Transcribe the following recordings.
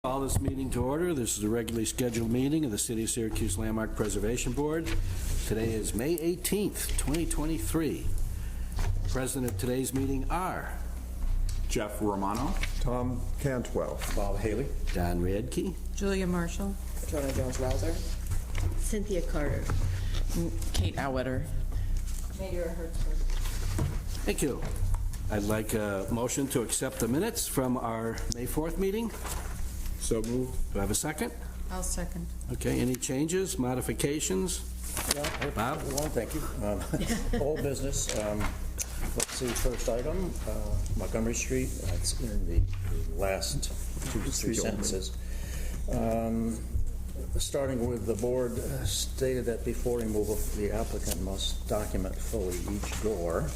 Call this meeting to order. This is a regularly scheduled meeting of the City of Syracuse Landmark Preservation Board. Today is May 18th, 2023. Present at today's meeting are Jeff Romano, Tom Cantwell, Bob Haley, Don Radke, Julia Marshall, Jonah Jones-Rouser, Cynthia Carter, Kate Auwetter. Mayor Hertzberg. Thank you. I'd like a motion to accept the minutes from our May 4th meeting. so moved. Do I have a second? I'll second. Okay, any changes, modifications? Bob? Well, thank you. Old business. Let's see, first item, Montgomery Street. That's in the last two to three sentences. Starting with the board stated that before removal, the applicant must document fully each door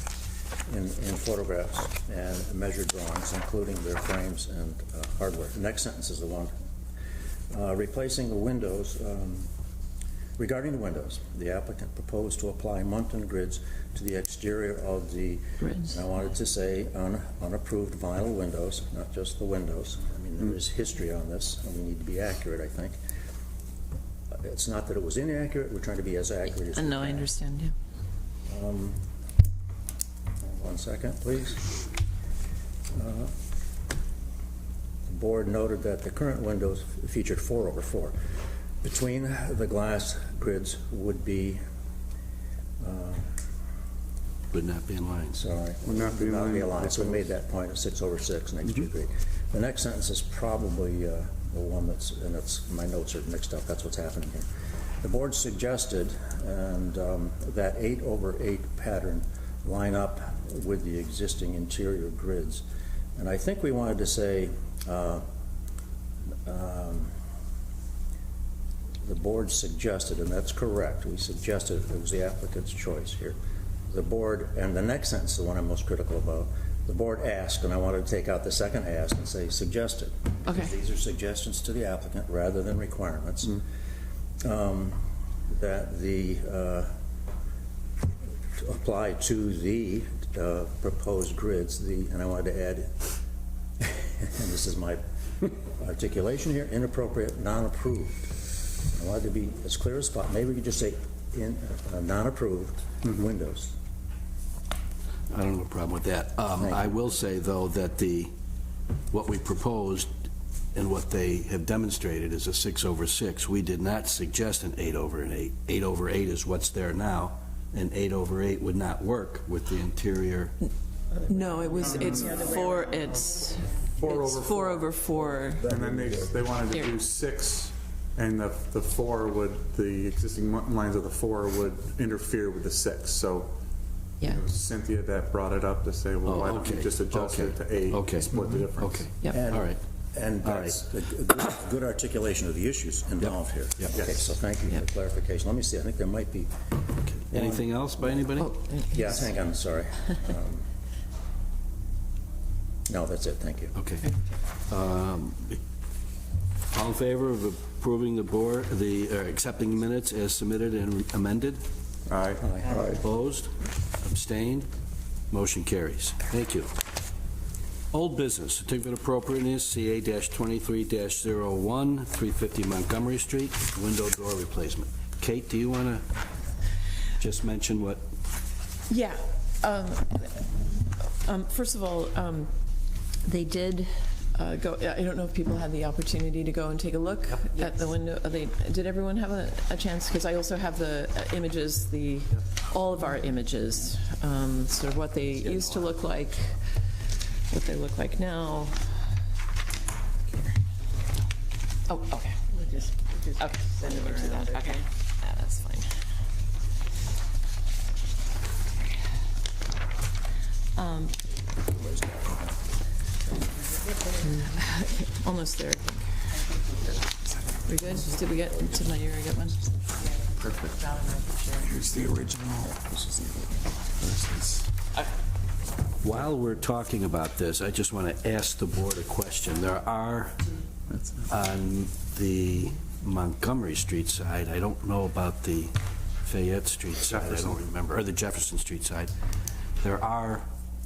in photographs and measured drawings, including their frames and hardware. The next sentence is the one replacing the windows. Regarding the windows, the applicant proposed to apply Munton grids to the exterior of the Grids. I wanted to say unapproved vinyl windows, not just the windows. I mean, there is history on this, and we need to be accurate, I think. It's not that it was inaccurate. We're trying to be as accurate as we No, can. I understand, yeah. One second, please. The board noted that the current windows featured 4/4. Between the glass grids would be, Would not be in line. sorry, Would not be in line. So we made that point of 6/6, and I agree. The next sentence is probably the one that's, and it's, my notes are mixed up, that's what's happening here. The board suggested and that 8/8 pattern line up with the existing interior grids. And I think we wanted to say the board suggested, and that's correct, we suggested, it was the applicant's choice here. The board, and the next sentence, the one I'm most critical about, the board asked, and I wanted to take out the second asked and say suggested. Okay. These are suggestions to the applicant rather than requirements. That the apply to the proposed grids, and I wanted to add, and this is my articulation here, inappropriate, non-approved. I wanted to be as clear as possible. Maybe we could just say in non-approved windows. I don't have a problem with that. I will say, though, that what we proposed and what they have demonstrated is a 6/6. We did not suggest an 8/8. 8/8 is what's there now, and 8/8 would not work with the interior. No, it's 4/4. And then they wanted to Here. do 6, and the 4 would, the existing lines of the 4 would interfere with the 6. So Yeah. it was Cynthia that brought it up to say, well, why don't you okay. just adjust it to 8 Okay. and split the difference? Okay. Yep. And, All right. And All that's a good articulation of the issues involved here. Yep. Okay, so thank you for the clarification. Let me see, I think there might be, Anything else by anybody? Oh, yeah, hang on, sorry. No, that's it, thank you. Okay. All in favor of approving accepting the minutes as submitted and amended? Aye. Opposed? Abstained? Motion carries. Thank you. Old business, certificate of appropriateness, CA-23-01, 350 Montgomery Street, window door replacement. Kate, do you want to just mention what? Yeah. First of all, they did go, I don't know if people had the opportunity to go and take a look at the window. Did everyone have a chance? Because I also have the images, all of our images, sort of what they used to look like, what they look like now. Oh, okay. Just Okay. send it to that. Okay. Yeah, that's fine. Almost there. We good? Did we get to my area? Get one? Perfect. Here's the original. This is the While we're talking about this, I just want to ask the board a question. There are, on the Montgomery Street side, I don't know about the Fayette Street side, I don't remember, or the Jefferson Street side, there are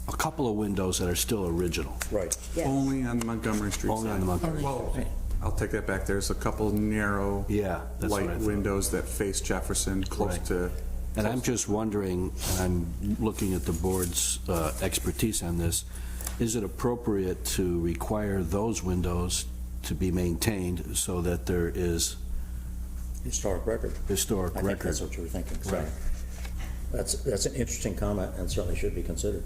a couple of windows that are still original. Right. Yes. Only on Montgomery Street. Only on the Montgomery. Well, I'll take that back. There's a couple narrow Yeah, that's what I light thought. windows that face Jefferson close Right. to. And I'm just wondering, and I'm looking at the board's expertise on this, is it appropriate to require those windows to be maintained so that there is Historic record. historic I think record? that's what you were thinking. So Right. That's an interesting comment and certainly should be considered.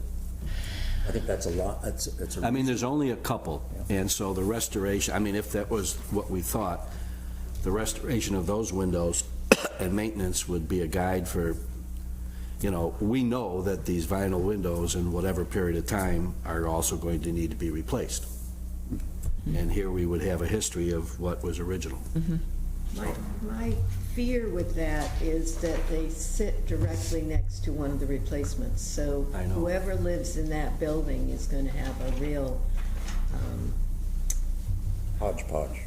I think that's a lot, it's a. I mean, there's only a couple, and so the restoration, I mean, if that was what we thought, the restoration of those windows and maintenance would be a guide for, you know, we know that these vinyl windows in whatever period of time are also going to need to be replaced. And here we would have a history of what was original. My fear with that is that they sit directly next to one of the replacements. So I know. whoever lives in that building is going to have a real, Hodgepodge.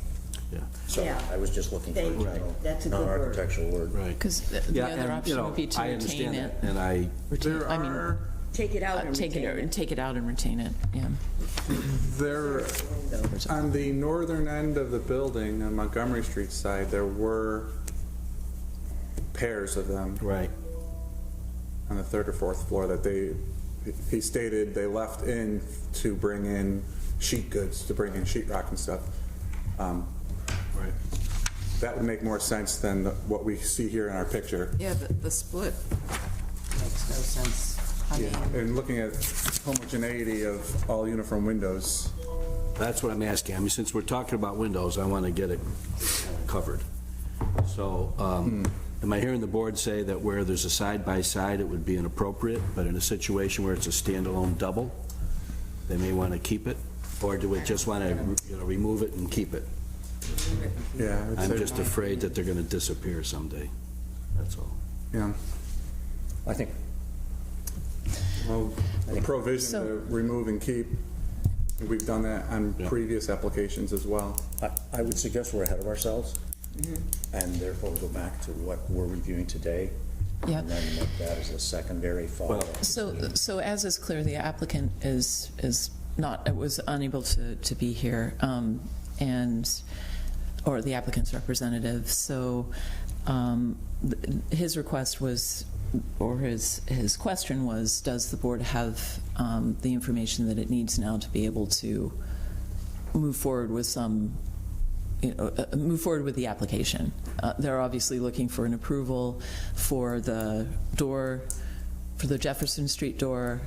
Yeah. So Yeah. I was just looking for a Thank you. general, That's a good word. non-architectural word. Right. Because the Yeah, other and, you option know, would be to I retain understand it. that, and I, There I mean, are, take it out and take retain it, it. take it out and retain it, yeah. there, on the northern end of the building, on Montgomery Street side, there were pairs of them right. on the third or fourth floor that he stated they left in to bring in sheet goods, to bring in sheetrock and stuff. Right. That would make more sense than what we see here in our picture. Yeah, the split makes no sense. I mean, And looking at homogeneity of all uniform windows, That's what I'm asking. I mean, since we're talking about windows, I want to get it covered. So, am I hearing the board say that where there's a side-by-side, it would be inappropriate, but in a situation where it's a standalone double, they may want to keep it? Or do we just want to, you know, remove it and keep it? yeah. I'd I'm say- just afraid that they're going to disappear someday. That's all. Yeah. I think, Well, the provision So- to remove and keep, we've done that on Yeah. previous applications as well. I would suggest we're ahead of ourselves, and therefore go back to what we're reviewing today. Yeah. And then make that as a secondary follow-up. So as is clear, the applicant is not, was unable to be here, or the applicant's representative. So his request was, or his question was, does the board have the information that it needs now to be able to move forward with some, move forward with the application? They're obviously looking for an approval for the door, for the Jefferson Street door,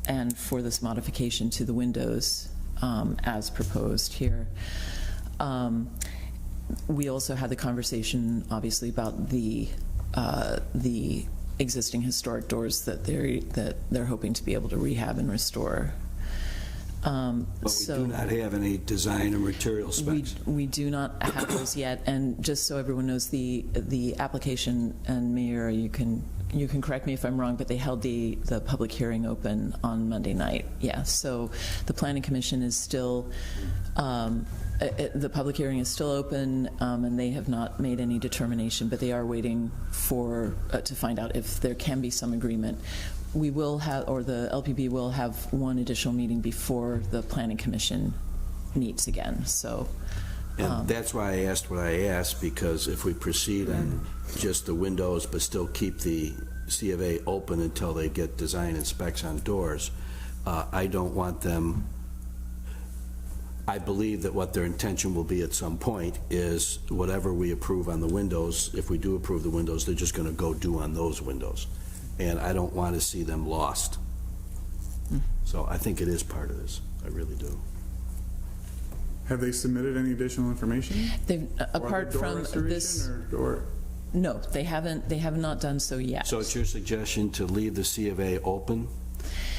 and for this modification to the windows as proposed here. We also had the conversation, obviously, about the existing historic doors that they're hoping to be able to rehab and restore. But we do not have any design or material specs. We do not have those yet, and just so everyone knows, the application, and Mayor, you can correct me if I'm wrong, but they held the public hearing open on Monday night. Yeah, so the Planning Commission is still, the public hearing is still open, and they have not made any determination, but they are waiting for, to find out if there can be some agreement. We will have, or the LPB will have one additional meeting before the Planning Commission meets again, so. And that's why I asked what I asked, because if we proceed on just the windows but still keep the C of A open until they get design and specs on doors, I don't want them, I believe that what their intention will be at some point is whatever we approve on the windows, if we do approve the windows, they're just going to go do on those windows. And I don't want to see them lost. So I think it is part of this. I really do. Have they submitted any additional information? They've, apart Door from restoration this, or no, they have not done so yet. So it's your suggestion to leave the C of A open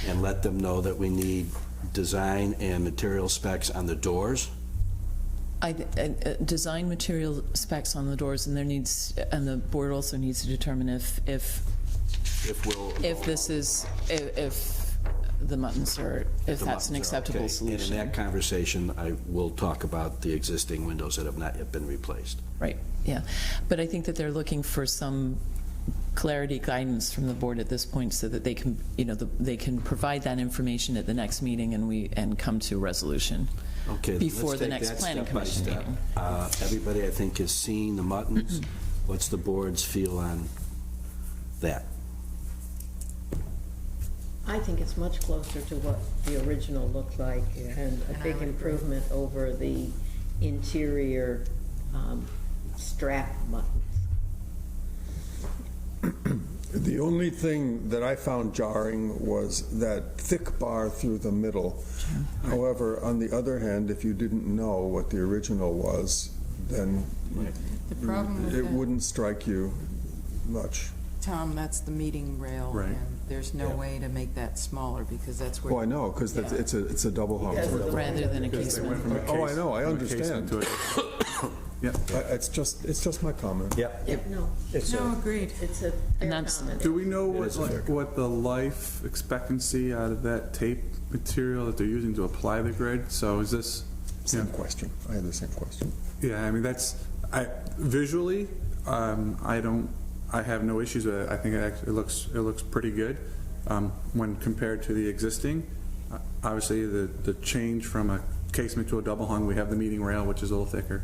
and let them know that we need design and material specs on the doors? Design material specs on the doors, and the board also needs to determine if this is, if the muttons are, if that's an acceptable solution. And in that conversation, I will talk about the existing windows that have not yet been replaced. Right, yeah. But I think that they're looking for some clarity, guidance from the board at this point so that they can, they can provide that information at the next meeting and come to a resolution Okay, then before let's the take next that planning step by commission step. meeting. Everybody, I think, has seen the Muttons. What's the board's feel on that? I think it's much closer to what the original looked like, and a big improvement over the interior strap buttons. The only thing that I found jarring was that thick bar through the middle. However, on the other hand, if you didn't know what the original was, then The problem with it that, wouldn't strike you much. Tom, that's the meeting rail. Right. And there's no way to make that smaller because that's where. Oh, I know, because it's a double hung. Because of the Rather than a Because they went casement. from a Oh, I know, I from a understand. casement to a- Yep. It's just my comment. Yep. No, No, agreed. it's a And fair that's- comment. Do we know It is a fair what the life expectancy out of that tape material that they're using to apply the grid? So is this, Same question. I had the same question. yeah, I mean, visually, I have no issues with it. I think it looks pretty good when compared to the existing. Obviously, the change from a casement to a double hung, we have the meeting rail, which is a little thicker,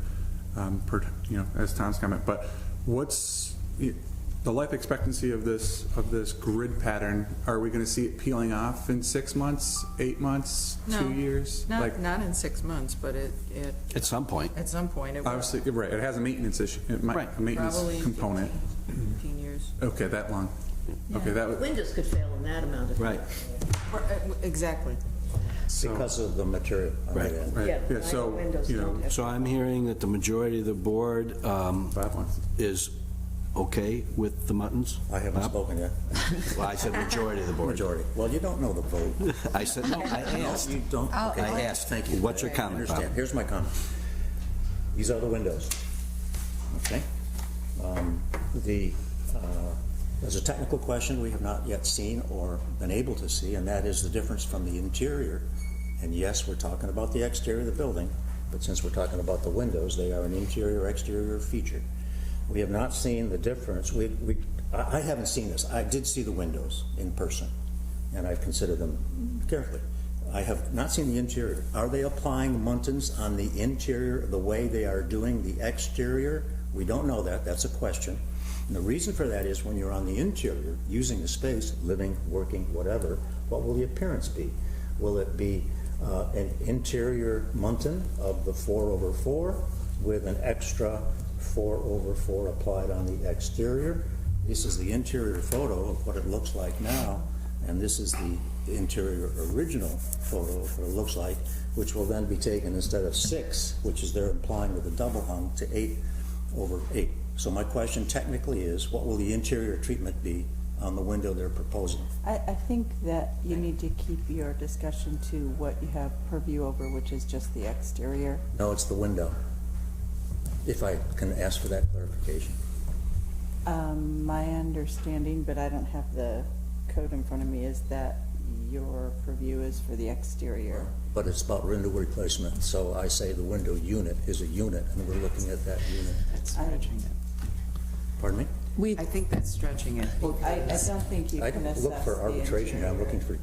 as Tom's comment. But what's the life expectancy of this grid pattern? Are we going to see it peeling off in 6 months, 8 months, No, 2 years? Not in 6 months, but At some point. at some point it will. Obviously, right. It has a maintenance issue, Right. a maintenance Probably component. 15 years. Okay, that long. Okay, that was. Windows could fail in that amount of time. Right. Exactly. Because of the material. I Right. mean, Right. Yeah, Yeah, I know so, Windows don't have. So I'm hearing that the majority of the board 5 months. is okay with the Muttons? I haven't Bob? spoken yet. Well, I said majority of the board. Majority. Well, you don't know the vote. I said, no, I asked. You don't. Okay. I asked. Thank you. What's your I comment, understand. Bob? Here's my comment. These are the windows. Okay? There's a technical question we have not yet seen or been able to see, and that is the difference from the interior. And yes, we're talking about the exterior of the building, but since we're talking about the windows, they are an interior-exterior feature. We have not seen the difference. I haven't seen this. I did see the windows in person, and I've considered them carefully. I have not seen the interior. Are they applying Muntins on the interior the way they are doing the exterior? We don't know that. That's a question. And the reason for that is when you're on the interior, using the space, living, working, whatever, what will the appearance be? Will it be an interior Muntin of the 4/4 with an extra 4/4 applied on the exterior? This is the interior photo of what it looks like now, and this is the interior original photo of what it looks like, which will then be taken instead of 6, which is they're implying with a double hung, to 8/8. So my question technically is, what will the interior treatment be on the window they're proposing? I think that you need to keep your discussion to what you have purview over, which is just the exterior. No, it's the window. If I can ask for that clarification. My understanding, but I don't have the code in front of me, is that your purview is for the exterior. But it's about window replacement, so I say the window unit is a unit, and we're looking at that unit. That's stretching it. Pardon me? I think that's stretching it. I don't think you I can don't assess look for the arbitration, I'm interior. looking for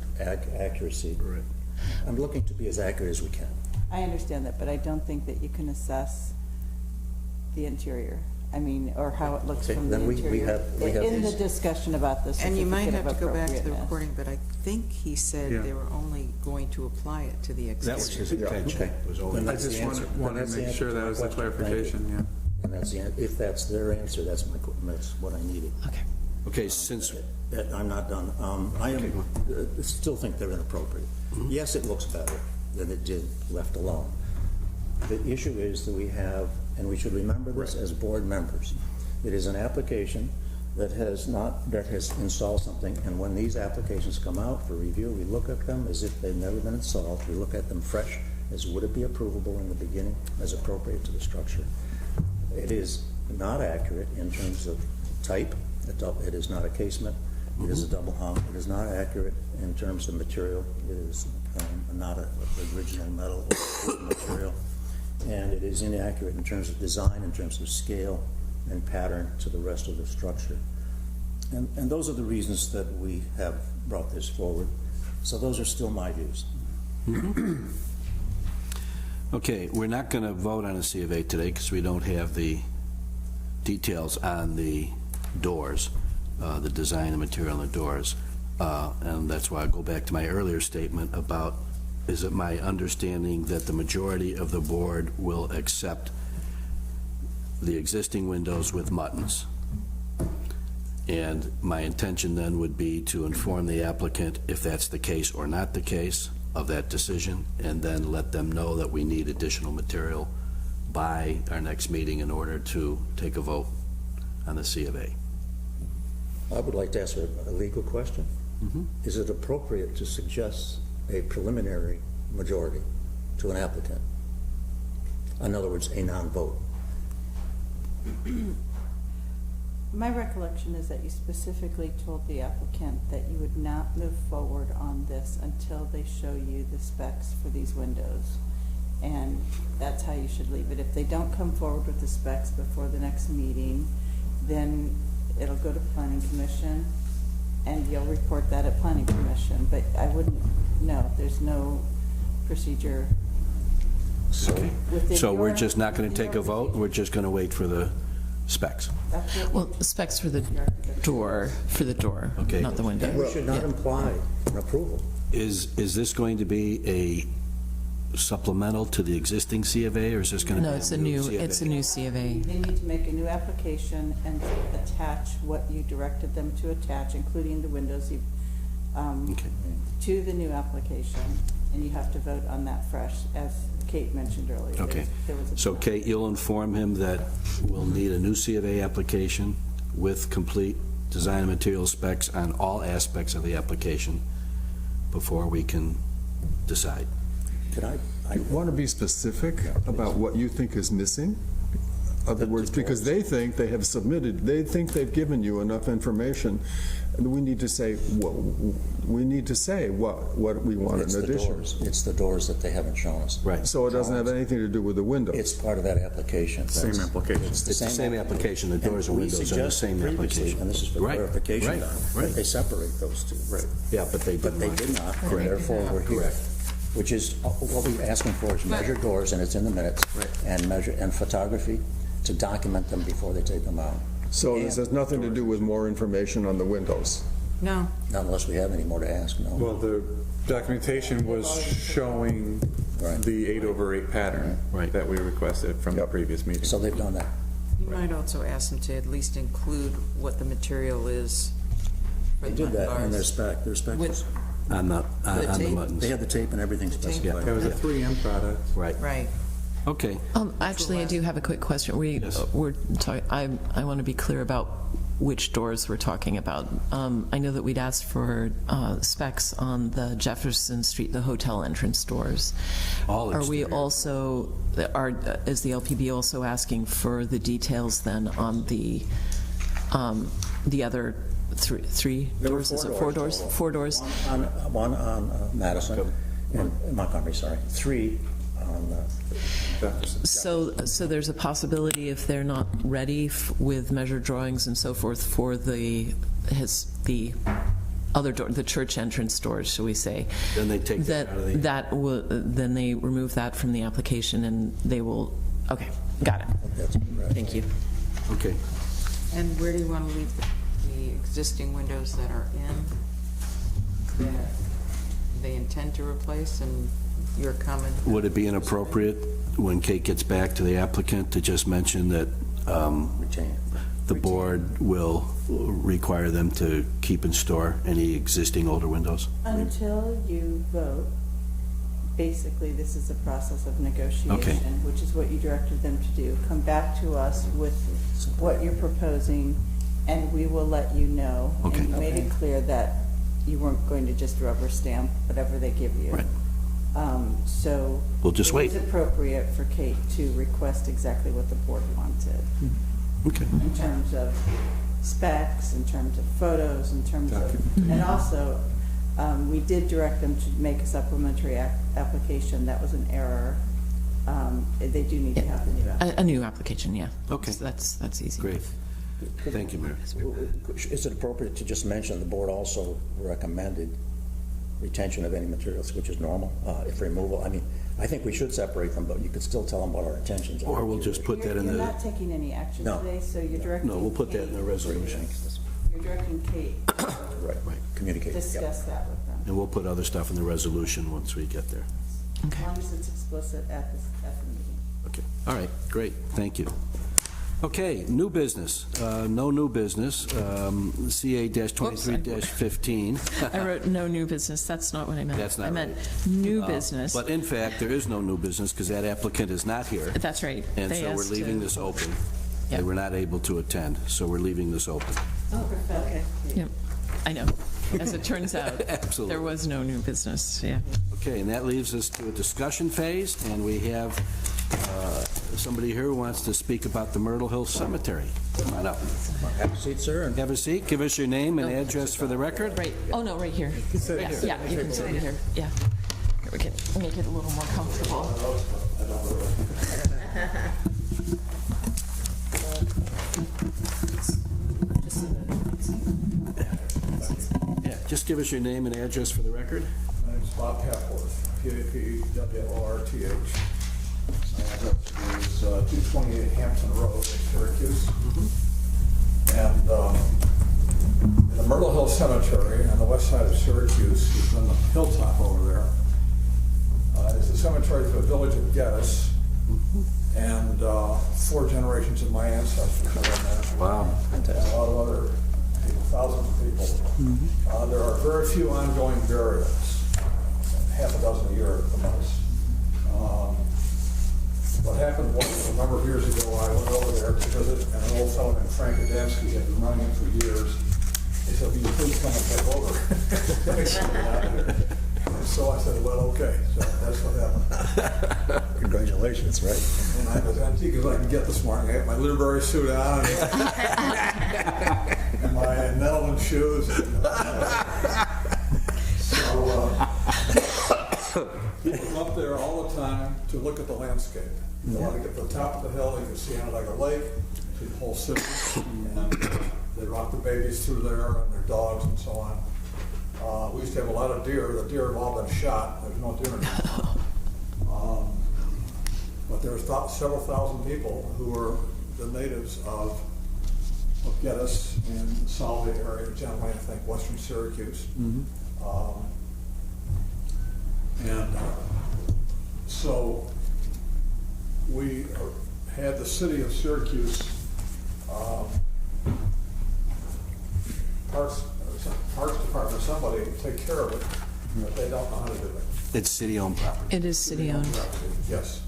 accuracy. Right. I'm looking to be as accurate as we can. I understand that, but I don't think that you can assess the interior. I mean, or how it looks Okay, from the then we interior. have In the these- discussion about the And you might certificate have of to go back to the appropriateness. recording, but I think he said Yeah. they were only going to apply it to the That was exterior. his intention. Okay. Was only- Then I that's just the answer. Then wanted that's to the make answer sure to that my was the question. Thank you. clarification, yeah. And that's if that's their answer, that's what I needed. Okay. Okay, since, I'm not done. I still think they're inappropriate. Yes, it looks better than it did left alone. The issue is that we have, and we should remember this as board members, it is an application that has installed something, and when these applications come out for review, we look at them as if they've never been installed. We look at them fresh, as would it be approvable in the beginning, as appropriate to the structure. It is not accurate in terms of type. It is not a casement. It is a double hung. It is not accurate in terms of material. It is not an original metal or wood material. And it is inaccurate in terms of design, in terms of scale and pattern to the rest of the structure. And those are the reasons that we have brought this forward. So those are still my views. Okay, we're not going to vote on a C of A today because we don't have the details on the doors, the design and material on the doors. And that's why I go back to my earlier statement about, is it my understanding that the majority of the board will accept the existing windows with muttons? And my intention then would be to inform the applicant if that's the case or not the case of that decision, and then let them know that we need additional material by our next meeting in order to take a vote on the C of A. I would like to ask a legal question. Is it appropriate to suggest a preliminary majority to an applicant? In other words, a non-vote. My recollection is that you specifically told the applicant that you would not move forward on this until they show you the specs for these windows. And that's how you should leave it. If they don't come forward with the specs before the next meeting, then it'll go to Planning Commission, and you'll report that at Planning Commission. But I wouldn't, no, there's no procedure. within So we're your- just not going to within take a your vote? procedure. We're just going to wait for the specs? That's what Well, specs for the door, Okay. not the window. And we should not Yeah. imply an approval. Is this going to be a supplemental to the existing C of A, or is this going to be No, a it's a new new, C of A? it's a new C of A. They need to make a new application and attach what you directed them to attach, including the windows, Okay. to the new application, and you have to vote on that fresh, as Kate mentioned earlier. Okay. There was a- So Kate, you'll inform him that we'll need a new C of A application with complete design and material specs on all aspects of the application before we can decide. Can I You want to be specific about what you think is missing? Other words, because they think they have submitted, they think they've given you enough information, and we need to say, what we want It's in the addition. doors. It's the doors that they haven't shown us. Right. So it doesn't have anything to do with the windows. It's part of that application. Same application. It's It's the same application, the doors and windows are the same We suggested previously, application. and this is for Right, clarification, right, Don, right. that they separate those two. Right. Yeah, but they But they didn't. did not, and therefore we're here. Correct. Which is, what we're asking for is measured doors, and it's in the minutes. Right. And photography to document them before they take them out. So this has nothing to do with more information on the windows. No, Not unless we have any more to ask, no. Well, the documentation was showing Right. the 8/8 pattern Right. that we requested from the Yep. previous meeting. So they've done that. you might also ask them to at least include what the material is for They the did that in their bars. spec. Their spec was, With, On the tape? buttons. they had the tape and everything tape? specified. It was a 3M product. Right. right. Okay. Actually, I do have a quick question. We're talking, I want to be clear about which doors we're talking about. I know that we'd asked for specs on the Jefferson Street, the hotel entrance doors. All Are we exterior. also, is the LPB also asking for the details then on the other three There were doors? Is it four doors? total. 4 doors? One on Madison, and Montgomery, sorry. 3 on, So there's a possibility if they're not ready with measured drawings and so forth for the other door, the church entrance doors, shall we say? Then they take that out of the... Then they remove that from the application and they will, okay, got it. that's correct. Thank you. Okay. And where do you want to leave the existing windows that are in, that they intend to replace, and your comment? Would it be inappropriate, when Kate gets back to the applicant, to just mention that Retain. the board will require them to keep and store any existing older windows? Until you vote, basically, this is a process of negotiation, which is what you directed them to do. Come back to us with what you're proposing, and we will let you know. Okay. And you made it clear that you weren't going to just rubber stamp whatever they give you. Right. So. We'll just wait. It was appropriate for Kate to request exactly what the board wanted, Okay. in terms of specs, in terms of photos, in terms of, and also, we did direct them to make a supplementary application. That was an error. They do need to have the new application. A new application, yeah. Okay. So that's easy. Great. Thank you, Mayor. Is it appropriate to just mention the board also recommended retention of any materials, which is normal, if removal? I mean, I think we should separate them, but you could still tell them what our intentions are. Or we'll just put that in You're the, not taking any action No. today, so you're directing. no, we'll put that in the resolution. You're directing Kate Right, communicate. to Yep. discuss that with them. And we'll put other stuff in the resolution once we get there. As long as it's explicit at the meeting. Okay, all right, great, thank you. Okay, new business, no new business, CA-23-15. I wrote no new business, that's not what I meant. That's not I meant right. new business. But in fact, there is no new business because that applicant is not here. That's right. And They so we're asked leaving to- this open. They Yep. were not able to attend, so we're leaving this open. Oh, okay. Yep, I know. As it turns out, Absolutely. there was no new business, yeah. Okay, and that leaves us to a discussion phase, and we have somebody here who wants to speak about the Myrtle Hill Cemetery. Come on up. Have a seat, sir, and Have a seat, give us your name and address for the record. Right, oh, no, right here. Yeah, you can sit right here, yeah. Here, we can make it a little more comfortable. Yeah, just give us your name and address for the record. My name's Bob Papworth, P-A-P-W-O-R-T-H. My address is 228 Hampton Road in Syracuse. And in the Myrtle Hill Cemetery on the west side of Syracuse, is on the hilltop over there, is the cemetery for the village of Geddes. And 4 generations of my ancestors are in there. Wow. And a lot of other people, thousands of people. There are very few ongoing burials, half a dozen a year at the most. What happened was, a number of years ago, I went over there to visit, and an old fellow named Frank Adamski had been running it for years. He said, "Will you please come and take over?" And so I said, "Well, okay." So that's what happened. congratulations, right? And I was antique as I can get this morning. I had my Liberty suit on and my Netherland shoes. People come up there all the time to look at the landscape. They want to get to the top of the hill, you can see it like a lake, see the whole city, and they rock the babies through there and their dogs and so on. We used to have a lot of deer. The deer have all been shot. There's no deer anymore. But there's several thousand people who are the natives of Geddes and Solvay area, generally, I think, western Syracuse. So we had the city of Syracuse Parks Department, somebody take care of it, but they don't know how to do it. It's city-owned property. It is city-owned. Yes.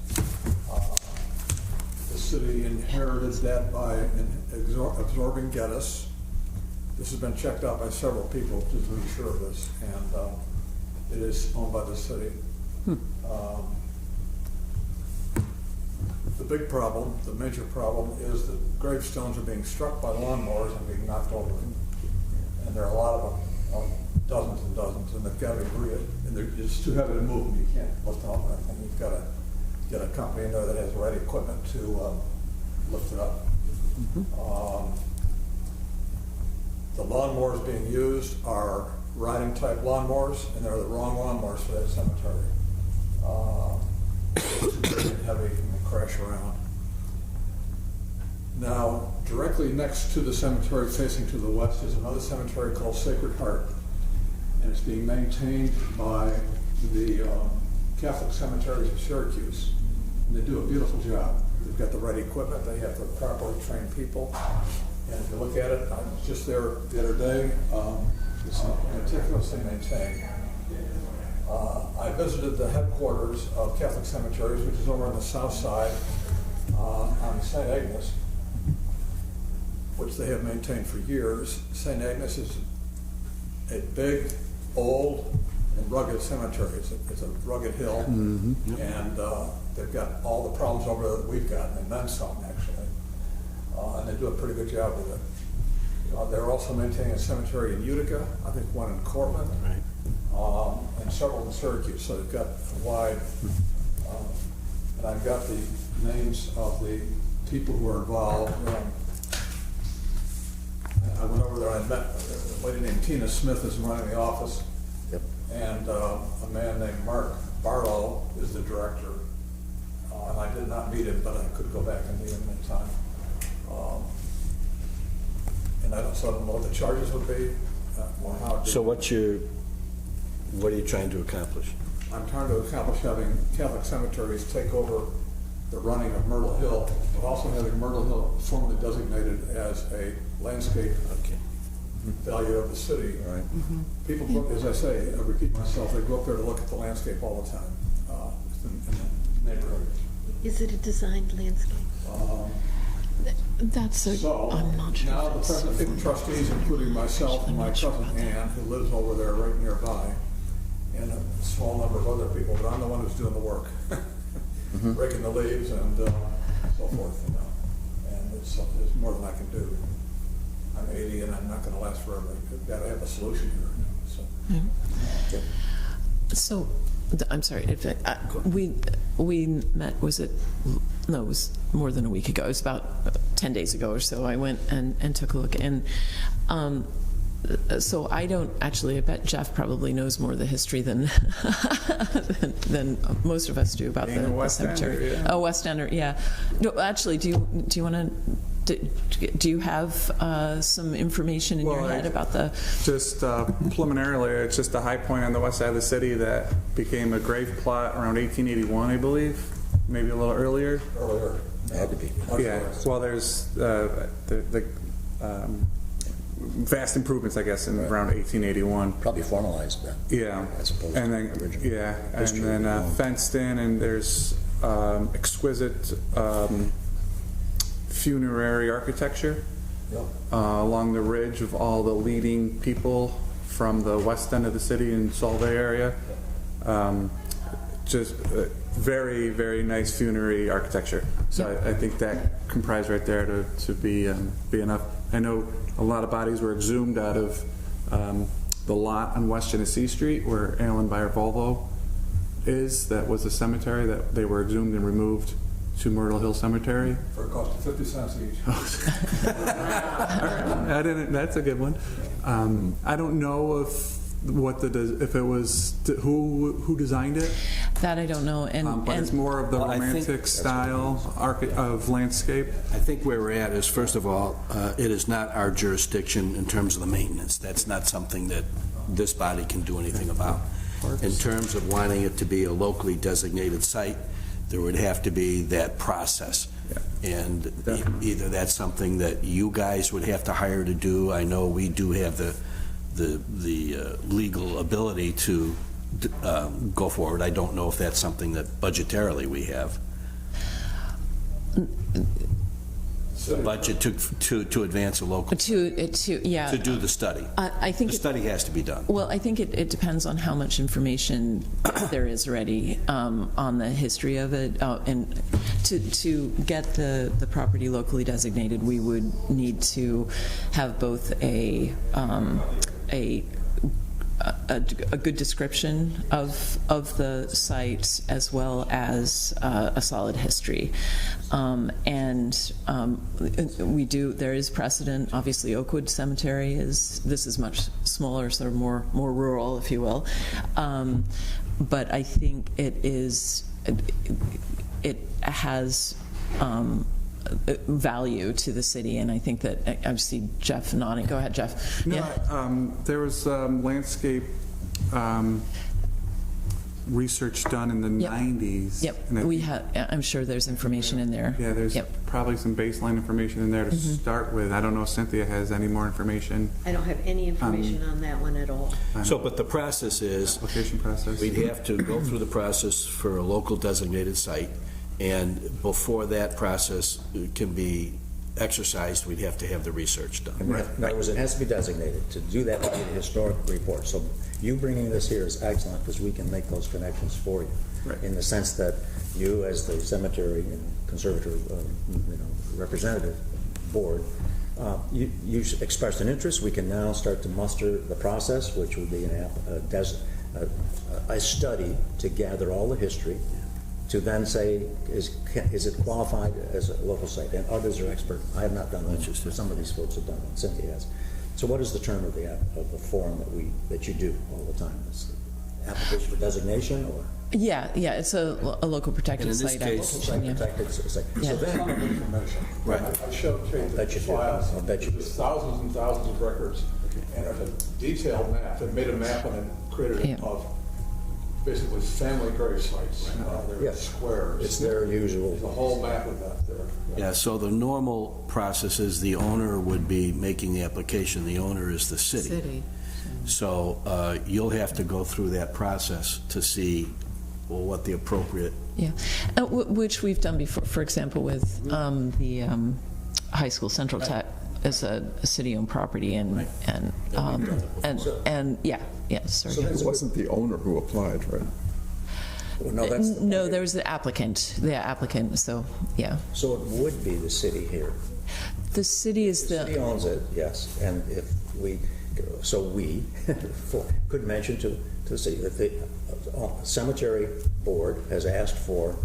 The city inherited that by absorbing Geddes. This has been checked out by several people to be sure of this, and it is owned by the city. The big problem, the major problem, is that gravestones are being struck by lawnmowers and being knocked over. And there are a lot of them, dozens and dozens, and they've got to be and it's too heavy to move them. You can't lift them up. I think you've got to get a company in there that has the right equipment to lift it up. The lawnmowers being used are riding type lawnmowers, and they're the wrong lawnmowers for that cemetery. They're too big and heavy and they crash around. Now, directly next to the cemetery facing to the west is another cemetery called Sacred Heart, and it's being maintained by the Catholic Cemeteries of Syracuse. And they do a beautiful job. They've got the right equipment, they have the properly trained people, and if you look at it, I was just there the other day, it's meticulously maintained. I visited the headquarters of Catholic Cemeteries, which is over on the south side on St. Agnes, which they have maintained for years. St. Agnes is a big, old, and rugged cemetery. It's a rugged hill, and they've got all the problems over there that we've got, and then some, actually. And they do a pretty good job with it. They're also maintaining a cemetery in Utica, I think one in Cortland, and several in Syracuse, so they've got a wide, and I've got the names of the people who are involved. I went over there, I met a lady named Tina Smith is running the office. Yep. And a man named Mark Barlow is the director. And I did not meet him, but I could go back and meet him anytime. And I don't know what the charges would be, or how it So what are you trying to accomplish? I'm trying to accomplish having Catholic cemeteries take over the running of Myrtle Hill, but also having Myrtle Hill formally designated as a landscape value of the city. All right. People, go, as I say, I repeat myself, they go up there to look at the landscape all the time in the neighborhood. Is it a designed landscape? That's a, So, I'm not sure. now if the it's- president trustees, including myself and my cousin Ann, who lives over there right nearby, and a small number of other people, but I'm the one who's doing the work. Raking the leaves and so forth, you know. And it's more than I can do. I'm 80 and I'm not gonna last forever. I've gotta have a solution here, so. So, I'm sorry, if we met, was it, no, it was more than a week ago. It was about 10 days ago or so. I went and took a look. And so I don't actually, I bet Jeff probably knows more of the history than than most of us do about Being a the West cemetery. Ender, yeah. Oh, West Ender, yeah. No, actually, do you want to, do you have some information in your Well, head about the? Just preliminarily, it's just a high point on the west side of the city that became a grave plot around 1881, I believe, maybe a little earlier. Earlier. It had to be. Yeah, well, there's the vast improvements, I guess, in around 1881. Probably formalized then. Yeah, As opposed and to then original yeah, and history. then fenced in, and there's exquisite funerary architecture Yep. along the ridge of all the leading people from the west end of the city in Solvay area. Just very, very nice funerary architecture. So I think that comprised right there to be enough. I know a lot of bodies were exhumed out of the lot on West Genesee Street where Alan Bayer Volvo is. That was a cemetery that they were exhumed and removed to Myrtle Hill Cemetery. For a cost of 50 cents each. I didn't. That's a good one. I don't know if it was who designed it, That I don't know. but it's more of the Well, I think- romantic style of landscape. I think where we're at is, first of all, it is not our jurisdiction in terms of the maintenance. That's not something that this body can do anything about. In terms of wanting it to be a locally designated site, there would have to be that process. And either that's something that you guys would have to hire to do. I know we do have the legal ability to go forward. I don't know if that's something that budgetarily we have. The budget to advance a local, yeah. to do the study. I think The study has to be done. Well, I think it depends on how much information there is already on the history of it. And to get the property locally designated, we would need to have both a good description of the site as well as a solid history. There is precedent. Obviously, Oakwood Cemetery this is much smaller, sort of more rural, if you will. But I think it has value to the city, and I think that I see Jeff nodding. Go ahead, Jeff. No, there was landscape research done in the 90s. Yep, and we have. I'm sure there's information in there. Yeah, there's Yep. probably some baseline information in there to start with. I don't know if Cynthia has any more information. I don't have any information on that one at all. So, but the process is, Application process. we'd have to go through the process for a local designated site, and before that process can be exercised, we'd have to have the research done. In other words, it has to be designated. To do that, we need a historic report. So you bringing this here is excellent because we can make those connections for you. Right. In the sense that you, as the cemetery and conservator, representative board, you expressed an interest. We can now start to muster the process, which would be a study to gather all the history, to then say, is it qualified as a local site? And others are expert. I have not done that. Some of these folks have done it. Cynthia has. So what is the term of the form that you do all the time? Is it application for designation or? Yeah, it's a local protected And in this site. case- Site protected site. Yeah. So then, information. Right. I showed Kate bet you the do. files. I'll bet you do. There's thousands and thousands of records, and there's a detailed map. They made a map and then created Yeah. it of basically family grave sites. There are Yes. squares. it's their usual. There's a whole map of that there. Yeah, so the normal process is the owner would be making the application. The owner is the city. City. So you'll have to go through that process to see, well, what the appropriate, Yeah, which we've done before, for example, with the high school central tech as a city-owned property, and Right. and yeah, sorry. So It wasn't the owner who applied, right? Well, no, that's the No, point. there was the applicant, so, yeah. So it would be the city here. The city is The city owns it, yes, and if we could mention to the city that the cemetery board has asked for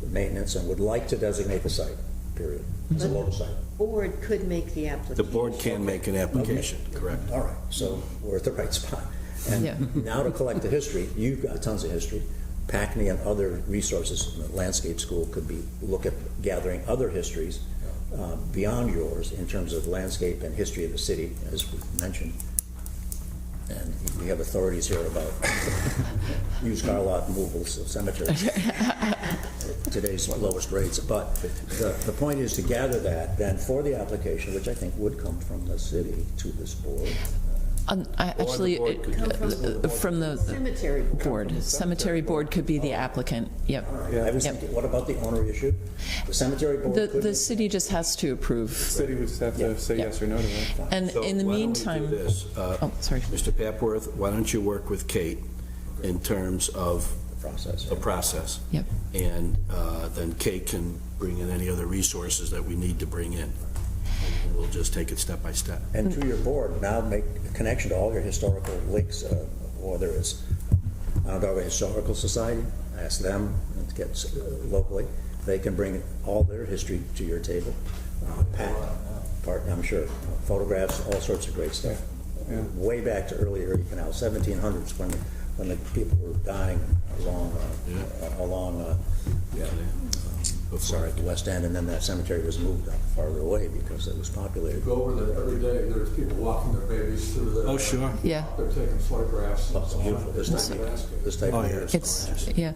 maintenance and would like to designate the site, period. It's a local site. Board could make the application. the board can make an application, correct? All right, so we're at the right spot. Yeah. And now to collect the history, you've got tons of history. Packney and other resources, the landscape school could look at gathering other histories beyond yours in terms of landscape and history of the city, as we mentioned. And we have authorities here about used car lot removals of cemeteries. Today's lowest rates. But the point is to gather that then for the application, which I think would come from the city to this board. Actually, board could from the Cemetery board. cemetery board could be the applicant, yep. I was thinking, what about the owner issue? The cemetery board could. The city just has to approve. The city would just have to say Yeah. yes or no to that. And So in the why don't we meantime, do this? oh, sorry. Mr. Papworth, why don't you work with Kate in terms of Process. the process? Yep. And then Kate can bring in any other resources that we need to bring in. And we'll just take it step by step. And to your board, now make a connection to all your historical links, whether it's Onondaga Historical Society, ask them to get locally. They can bring all their history to your table. I'm sure, photographs, all sorts of great stuff. Yeah. Way back to early canal, 1700s, when the people were dying along the West End, and then that cemetery was moved up farther away because it was populated. Go over there every day, there's people walking their babies through there. Oh, sure. Yeah. They're taking photographs. Oh, it's beautiful. This type Oh, of yeah. year is It's, fantastic. yeah.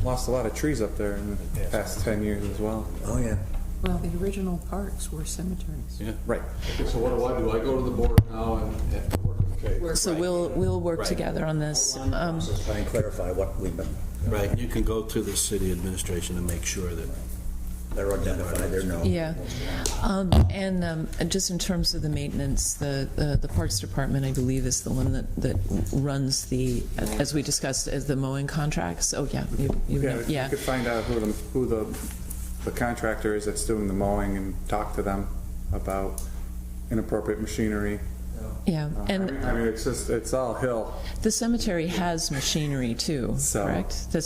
Lost a lot of trees up there in the past 10 years as well. Oh, yeah. Well, the original parks were cemeteries. Yeah. Right. Okay, so what do? I go to the board now and work with Kate. So we'll work Right. together on this. Just try and clarify what we've been, Right, and you can go to the city administration and make sure that, they're identified, they're known. Yeah. And just in terms of the maintenance, the Parks Department, I believe, is the one that runs the, as we discussed, as the mowing contracts. Oh, yeah. You know, You yeah. could find out who the contractor is that's doing the mowing and talk to them about inappropriate machinery. Yeah. And I mean, it's all hill. the cemetery has machinery too, So- correct? In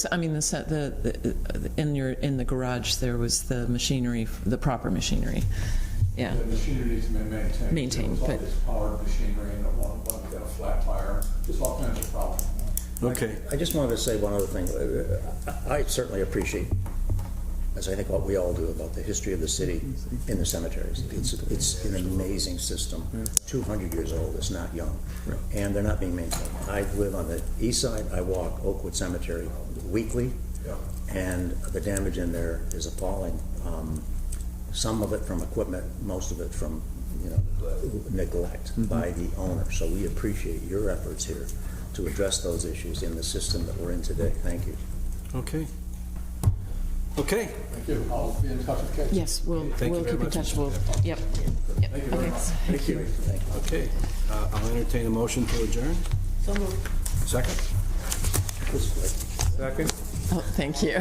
the garage, there was the machinery, the proper machinery. Yeah. The machinery needs to be maintained. Maintained, It's all but- this powered machinery and one got a flat tire, just all kinds of problems. okay. I just wanted to say one other thing. I certainly appreciate, as I think what we all do, about the history of the city in the cemeteries. It's an amazing system, 200 years old, it's not young, and they're not being maintained. I live on the east side, I walk Oakwood Cemetery weekly, and the damage in there is appalling. Some of it from equipment, most of it from neglect by the owner. So we appreciate your efforts here to address those issues in the system that we're in today. Thank you. Okay. Okay. Thank you. I'll be in touch with Kate. Yes, we'll Thank you very keep in much, touch. Mr. Yep. Okay. Thank you. Thank you. Okay. I'll entertain a motion to adjourn. So moved. Second? Second? Oh, thank you.